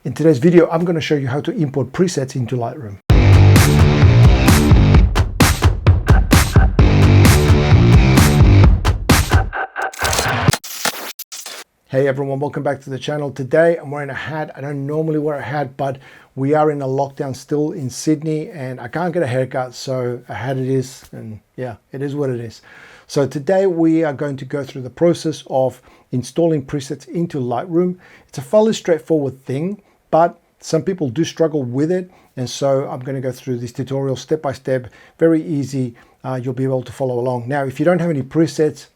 In today's video, I'm going to show you how to import presets into Lightroom. Hey everyone, welcome back to the channel. Today I'm wearing a hat. I don't normally wear a hat, but we are in a lockdown still in Sydney and I can't get a haircut, so a hat it is, and yeah, it is what it is. So today we are going to go through the process of installing presets into Lightroom. It's a fairly straightforward thing, but some people do struggle with it, and so I'm going to go through this tutorial step by step, very easy. You'll be able to follow along. Now, if you don't have any presets,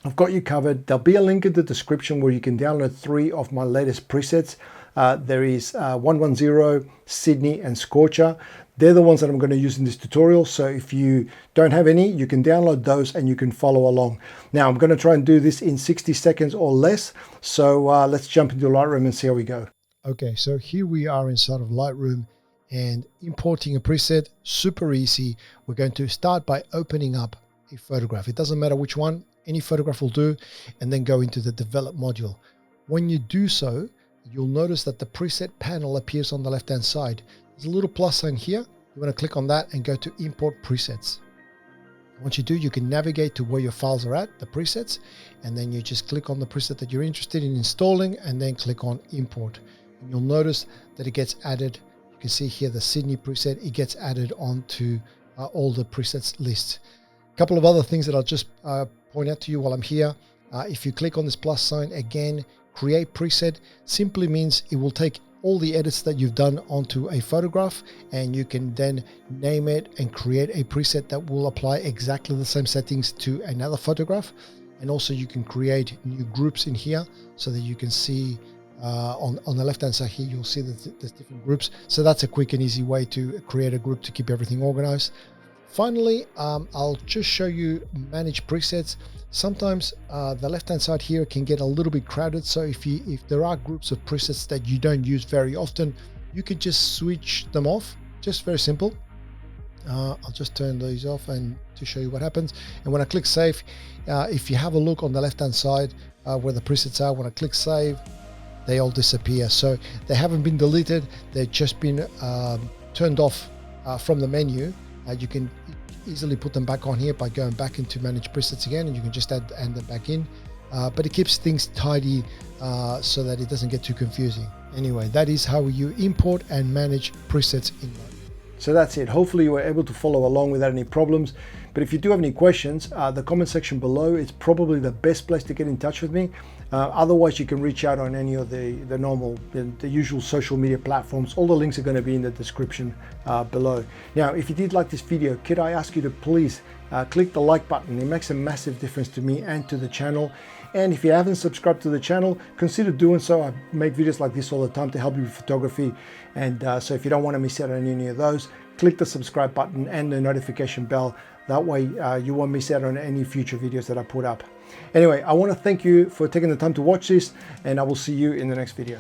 I've got you covered. There'll be a link in the description where you can download 3 of my latest presets. There is 110, Sydney, and Scorcher. They're the ones that I'm going to use in this tutorial. So if you don't have any, you can download those and you can follow along. Now I'm going to try and do this in 60 seconds or less. So let's jump into Lightroom and see how we go. Okay, so here we are inside of Lightroom and importing a preset, super easy. We're going to start by opening up a photograph. It doesn't matter which one. Any photograph will do, and then go into the develop module. When you do so, you'll notice that the preset panel appears on the left hand side. There's a little plus sign here. You want to click on that and go to import presets. Once you do, you can navigate to where your files are at, the presets, and then you just click on the preset that you're interested in installing and then click on import. And you'll notice that it gets added. You can see here the Sydney preset, it gets added onto all the presets lists. A couple of other things that I'll just point out to you while I'm here. If you click on this plus sign again, create preset simply means it will take all the edits that you've done onto a photograph, and you can then name it and create a preset that will apply exactly the same settings to another photograph. And also you can create new groups in here so that you can see on the left hand side here, you'll see that there's different groups. So that's a quick and easy way to create a group to keep everything organized. Finally, I'll just show you manage presets. Sometimes the left hand side here can get a little bit crowded, so if there are groups of presets that you don't use very often, you can just switch them off. Just very simple. I'll just turn these off and to show you what happens. And when I click save, if you have a look on the left hand side where the presets are, when I click save, they all disappear. So they haven't been deleted, they've just been turned off from the menu. You can easily put them back on here by going back into manage presets again, and you can just add them back in, but it keeps things tidy so that it doesn't get too confusing. Anyway, that is how you import and manage presets in Lightroom. So that's it. Hopefully you were able to follow along without any problems, but if you do have any questions, the comment section below is probably the best place to get in touch with me. Otherwise you can reach out on any of the usual social media platforms. All the links are going to be in the description below. Now, if you did like this video, could I ask you to please click the like button? It makes a massive difference to me and to the channel. And if you haven't subscribed to the channel, consider doing so. I make videos like this all the time to help you with photography, and so if you don't want to miss out on any of those, click the subscribe button and the notification bell. That way you won't miss out on any future videos that I put up. Anyway, I want to thank you for taking the time to watch this, and I will see you in the next video.